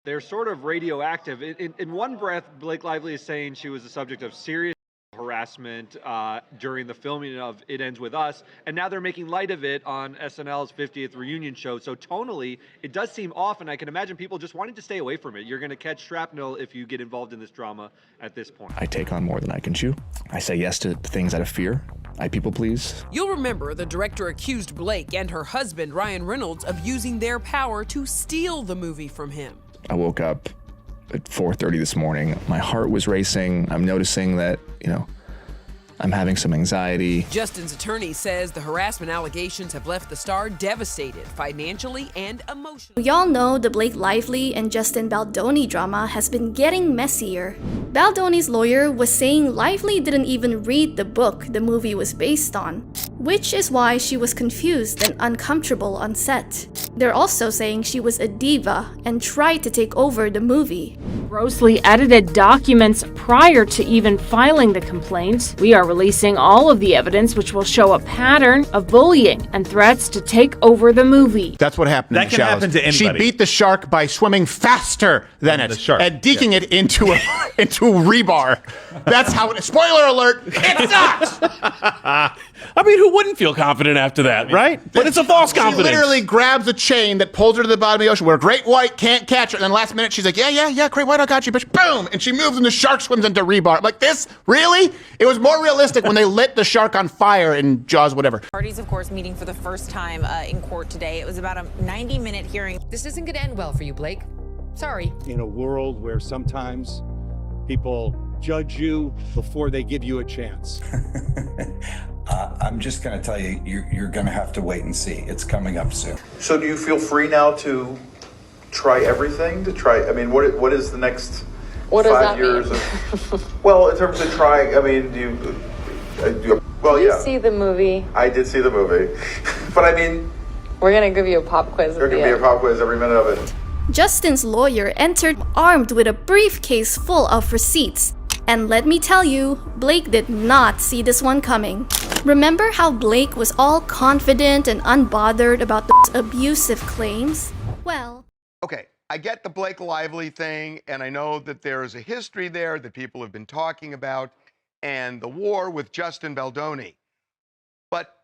they're sort of radioactive. In one breath, Blake Lively is saying she was the subject of serious harassment during the filming of It Ends With Us, and now they're making light of it on SNL's 50th reunion show. So tonally, it does seem off, and I can imagine people just wanting to stay away from it. You're going to catch shrapnel if you get involved in this drama at this point. I take on more than I can chew. I say yes to things out of fear. I people please. You'll remember the director accused Blake and her husband, Ryan Reynolds, of using their power to steal the movie from him. I woke up at 4:30 this morning. My heart was racing. I'm noticing that, I'm having some anxiety. Justin's attorney says the harassment allegations have left the star devastated financially and emotionally. We all know the Blake Lively and Justin Baldoni drama has been getting messier. Baldoni's lawyer was saying Lively didn't even read the book the movie was based on, which is why she was confused and uncomfortable on set. They're also saying she was a diva and tried to take over the movie. Grossly edited documents prior to even filing the complaint. We are releasing all of the evidence which will show a pattern of bullying and threats to take over the movie. That's what happened. That can happen to anybody. She beat the shark by swimming faster than it and deking it into rebar. That's how it. Spoiler alert! It sucks. I mean, who wouldn't feel confident after that, right? But it's a false confidence. She literally grabs a chain that pulls her to the bottom of the ocean where a great white can't catch her. And then last minute, she's like, yeah, great white, I got you, bitch. Boom! And she moves and the shark swims into rebar. Like this? Really? It was more realistic when they lit the shark on fire in Jaws, whatever. Parties, of course, meeting for the first time in court today. It was about a 90-minute hearing. This isn't going to end well for you, Blake. Sorry. In a world where sometimes people judge you before they give you a chance. I'm just going to tell you, you're going to have to wait and see. It's coming up soon. So do you feel free now to try everything? I mean, what is the next 5 years? Well, in terms of trying, I mean, do you see the movie? I did see the movie. But I mean, we're going to give you a pop quiz. There's going to be a pop quiz every minute of it. Justin's lawyer entered armed with a briefcase full of receipts. And let me tell you, Blake did not see this one coming. Remember how Blake was all confident and unbothered about the abusive claims? Well... Okay, I get the Blake Lively thing, and I know that there is a history there that people have been talking about, and the war with Justin Baldoni. But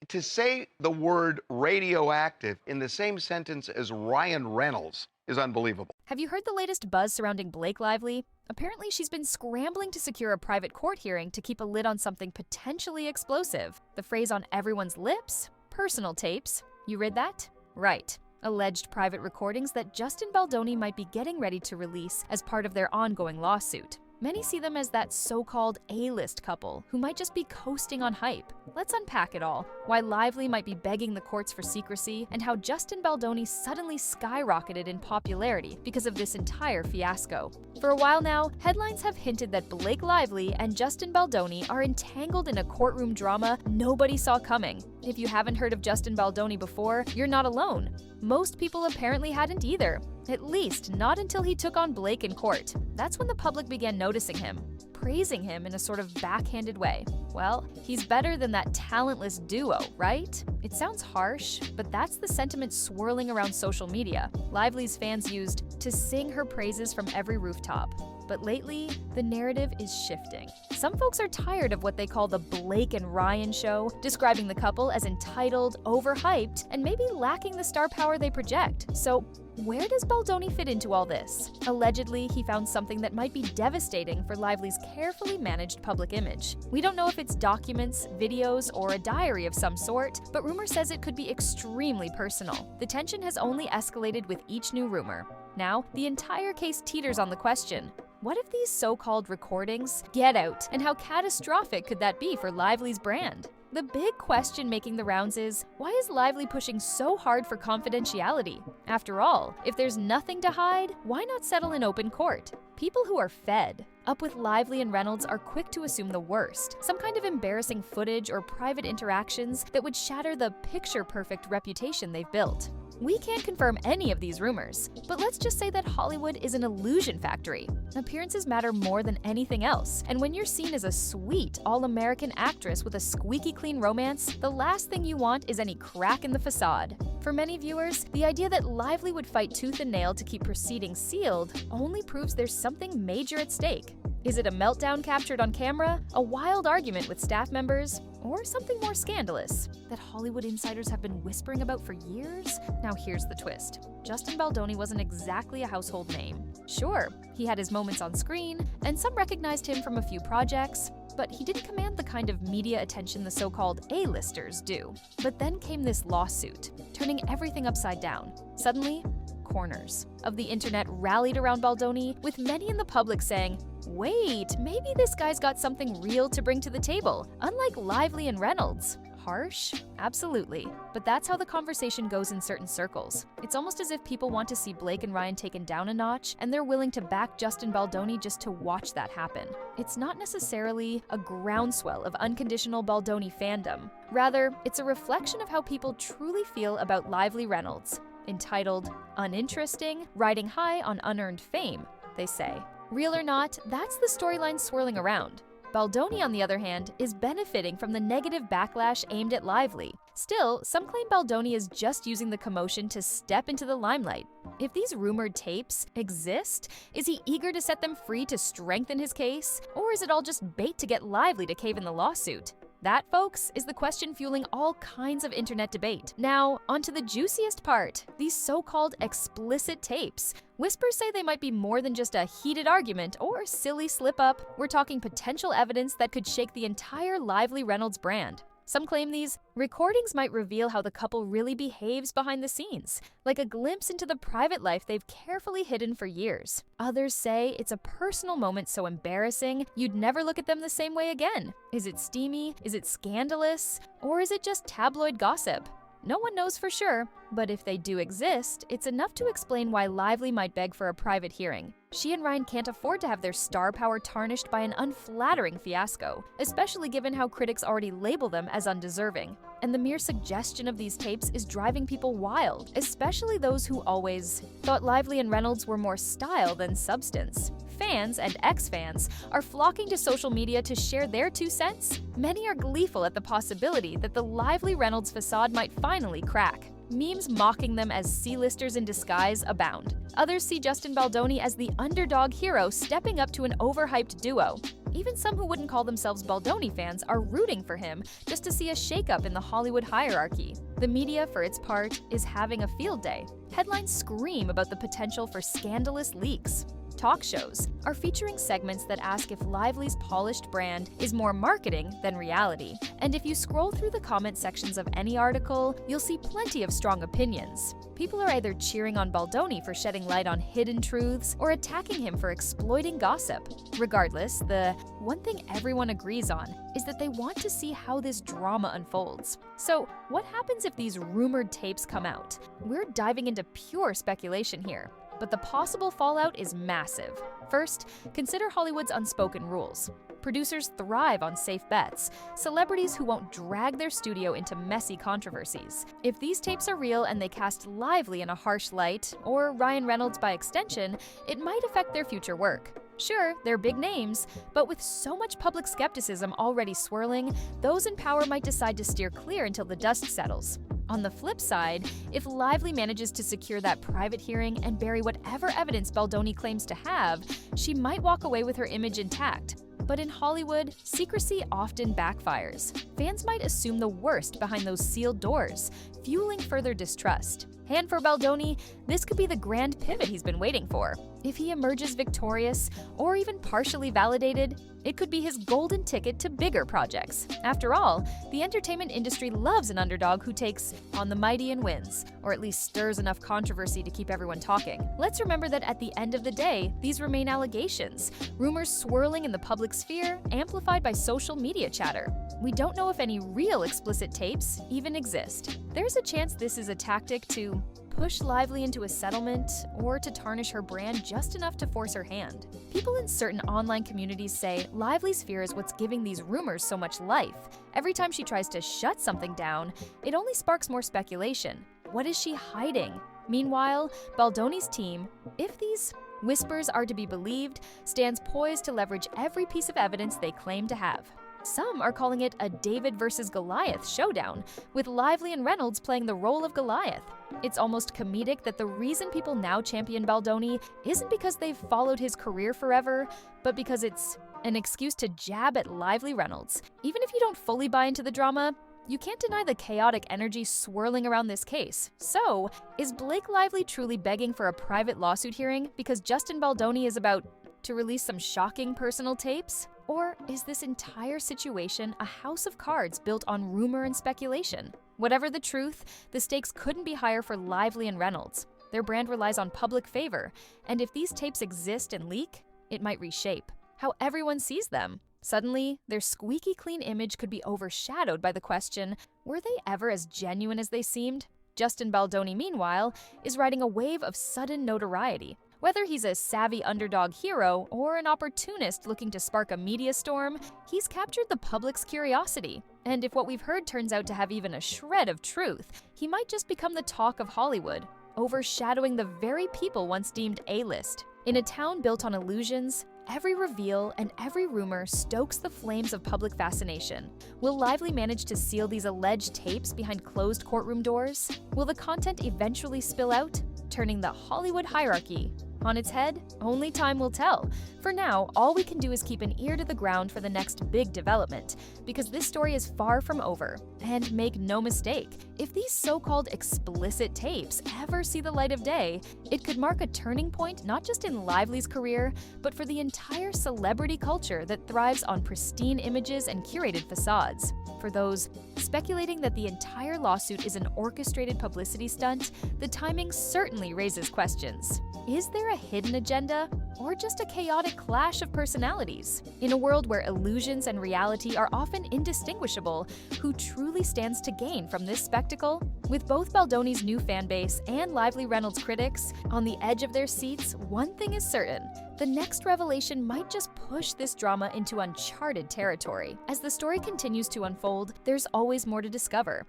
to say the word radioactive in the same sentence as Ryan Reynolds is unbelievable. Have you heard the latest buzz surrounding Blake Lively? Apparently, she's been scrambling to secure a private court hearing to keep a lid on something potentially explosive. The phrase on everyone's lips? Personal tapes. You read that? Right. Alleged private recordings that Justin Baldoni might be getting ready to release as part of their ongoing lawsuit. Many see them as that so-called A-list couple who might just be coasting on hype. Let's unpack it all, why Lively might be begging the courts for secrecy, and how Justin Baldoni suddenly skyrocketed in popularity because of this entire fiasco. For a while now, headlines have hinted that Blake Lively and Justin Baldoni are entangled in a courtroom drama nobody saw coming. If you haven't heard of Justin Baldoni before, you're not alone. Most people apparently hadn't either. At least, not until he took on Blake in court. That's when the public began noticing him, praising him in a sort of backhanded way. Well, he's better than that talentless duo, right? It sounds harsh, but that's the sentiment swirling around social media. Lively's fans used to sing her praises from every rooftop. But lately, the narrative is shifting. Some folks are tired of what they call the Blake and Ryan show, describing the couple as entitled, overhyped, and maybe lacking the star power they project. So, where does Baldoni fit into all this? Allegedly, he found something that might be devastating for Lively's carefully managed public image. We don't know if it's documents, videos, or a diary of some sort, but rumor says it could be extremely personal. The tension has only escalated with each new rumor. Now, the entire case teeters on the question: what if these so-called recordings get out, and how catastrophic could that be for Lively's brand? The big question making the rounds is, why is Lively pushing so hard for confidentiality? After all, if there's nothing to hide, why not settle in open court? People who are fed up with Lively and Reynolds are quick to assume the worst, some kind of embarrassing footage or private interactions that would shatter the picture-perfect reputation they've built. We can't confirm any of these rumors, but let's just say that Hollywood is an illusion factory. Appearances matter more than anything else, and when you're seen as a sweet, all-American actress with a squeaky clean romance, the last thing you want is any crack in the facade. For many viewers, the idea that Lively would fight tooth and nail to keep proceedings sealed only proves there's something major at stake. Is it a meltdown captured on camera, a wild argument with staff members, or something more scandalous that Hollywood insiders have been whispering about for years? Now here's the twist. Justin Baldoni wasn't exactly a household name. Sure, he had his moments on screen, and some recognized him from a few projects, but he didn't command the kind of media attention the so-called A-listers do. But then came this lawsuit, turning everything upside down. Suddenly, corners of the internet rallied around Baldoni, with many in the public saying, wait, maybe this guy's got something real to bring to the table, unlike Lively and Reynolds. Harsh? Absolutely. But that's how the conversation goes in certain circles. It's almost as if people want to see Blake and Ryan taken down a notch, and they're willing to back Justin Baldoni just to watch that happen. It's not necessarily a groundswell of unconditional Baldoni fandom. Rather, it's a reflection of how people truly feel about Lively Reynolds. Entitled, Uninteresting, Riding High on Unearned Fame, they say. Real or not, that's the storyline swirling around. Baldoni, on the other hand, is benefiting from the negative backlash aimed at Lively. Still, some claim Baldoni is just using the commotion to step into the limelight. If these rumored tapes exist, is he eager to set them free to strengthen his case? Or is it all just bait to get Lively to cave in the lawsuit? That, folks, is the question fueling all kinds of internet debate. Now, onto the juiciest part, these so-called explicit tapes. Whispers say they might be more than just a heated argument or silly slip-up. We're talking potential evidence that could shake the entire Lively Reynolds brand. Some claim these recordings might reveal how the couple really behaves behind the scenes, like a glimpse into the private life they've carefully hidden for years. Others say it's a personal moment so embarrassing you'd never look at them the same way again. Is it steamy? Is it scandalous? Or is it just tabloid gossip? No one knows for sure, but if they do exist, it's enough to explain why Lively might beg for a private hearing. She and Ryan can't afford to have their star power tarnished by an unflattering fiasco, especially given how critics already label them as undeserving. And the mere suggestion of these tapes is driving people wild, especially those who always thought Lively and Reynolds were more style than substance. Fans and ex-fans are flocking to social media to share their 2 cents. Many are gleeful at the possibility that the Lively Reynolds facade might finally crack. Memes mocking them as C-listers in disguise abound. Others see Justin Baldoni as the underdog hero stepping up to an overhyped duo. Even some who wouldn't call themselves Baldoni fans are rooting for him just to see a shakeup in the Hollywood hierarchy. The media, for its part, is having a field day. Headlines scream about the potential for scandalous leaks. Talk shows are featuring segments that ask if Lively's polished brand is more marketing than reality. And if you scroll through the comment sections of any article, you'll see plenty of strong opinions. People are either cheering on Baldoni for shedding light on hidden truths or attacking him for exploiting gossip. Regardless, the one thing everyone agrees on is that they want to see how this drama unfolds. So, what happens if these rumored tapes come out? We're diving into pure speculation here, but the possible fallout is massive. First, consider Hollywood's unspoken rules. Producers thrive on safe bets, celebrities who won't drag their studio into messy controversies. If these tapes are real and they cast Lively in a harsh light, or Ryan Reynolds by extension, it might affect their future work. Sure, they're big names, but with so much public skepticism already swirling, those in power might decide to steer clear until the dust settles. On the flip side, if Lively manages to secure that private hearing and bury whatever evidence Baldoni claims to have, she might walk away with her image intact. But in Hollywood, secrecy often backfires. Fans might assume the worst behind those sealed doors, fueling further distrust. And for Baldoni, this could be the grand pivot he's been waiting for. If he emerges victorious, or even partially validated, it could be his golden ticket to bigger projects. After all, the entertainment industry loves an underdog who takes on the mighty and wins, or at least stirs enough controversy to keep everyone talking. Let's remember that at the end of the day, these remain allegations, rumors swirling in the public sphere, amplified by social media chatter. We don't know if any real explicit tapes even exist. There's a chance this is a tactic to push Lively into a settlement or to tarnish her brand just enough to force her hand. People in certain online communities say Lively's fear is what's giving these rumors so much life. Every time she tries to shut something down, it only sparks more speculation. What is she hiding? Meanwhile, Baldoni's team, if these whispers are to be believed, stands poised to leverage every piece of evidence they claim to have. Some are calling it a David versus Goliath showdown, with Lively and Reynolds playing the role of Goliath. It's almost comedic that the reason people now champion Baldoni isn't because they've followed his career forever, but because it's an excuse to jab at Lively Reynolds. Even if you don't fully buy into the drama, you can't deny the chaotic energy swirling around this case. So, is Blake Lively truly begging for a private lawsuit hearing because Justin Baldoni is about to release some shocking personal tapes? Or is this entire situation a house of cards built on rumor and speculation? Whatever the truth, the stakes couldn't be higher for Lively and Reynolds. Their brand relies on public favor, and if these tapes exist and leak, it might reshape how everyone sees them. Suddenly, their squeaky clean image could be overshadowed by the question, were they ever as genuine as they seemed? Justin Baldoni, meanwhile, is riding a wave of sudden notoriety. Whether he's a savvy underdog hero or an opportunist looking to spark a media storm, he's captured the public's curiosity. And if what we've heard turns out to have even a shred of truth, he might just become the talk of Hollywood, overshadowing the very people once deemed A-list. In a town built on illusions, every reveal and every rumor stokes the flames of public fascination. Will Lively manage to seal these alleged tapes behind closed courtroom doors? Will the content eventually spill out, turning the Hollywood hierarchy on its head? Only time will tell. For now, all we can do is keep an ear to the ground for the next big development, because this story is far from over. And make no mistake, if these so-called explicit tapes ever see the light of day, it could mark a turning point not just in Lively's career, but for the entire celebrity culture that thrives on pristine images and curated facades. For those speculating that the entire lawsuit is an orchestrated publicity stunt, the timing certainly raises questions. Is there a hidden agenda, or just a chaotic clash of personalities? In a world where illusions and reality are often indistinguishable, who truly stands to gain from this spectacle? With both Baldoni's new fanbase and Lively Reynolds' critics on the edge of their seats, one thing is certain: the next revelation might just push this drama into uncharted territory. As the story continues to unfold, there's always more to discover.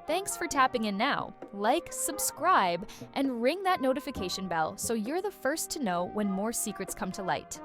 Thanks for tapping in now. Like, subscribe, and ring that notification bell so you're the first to know when more secrets come to light.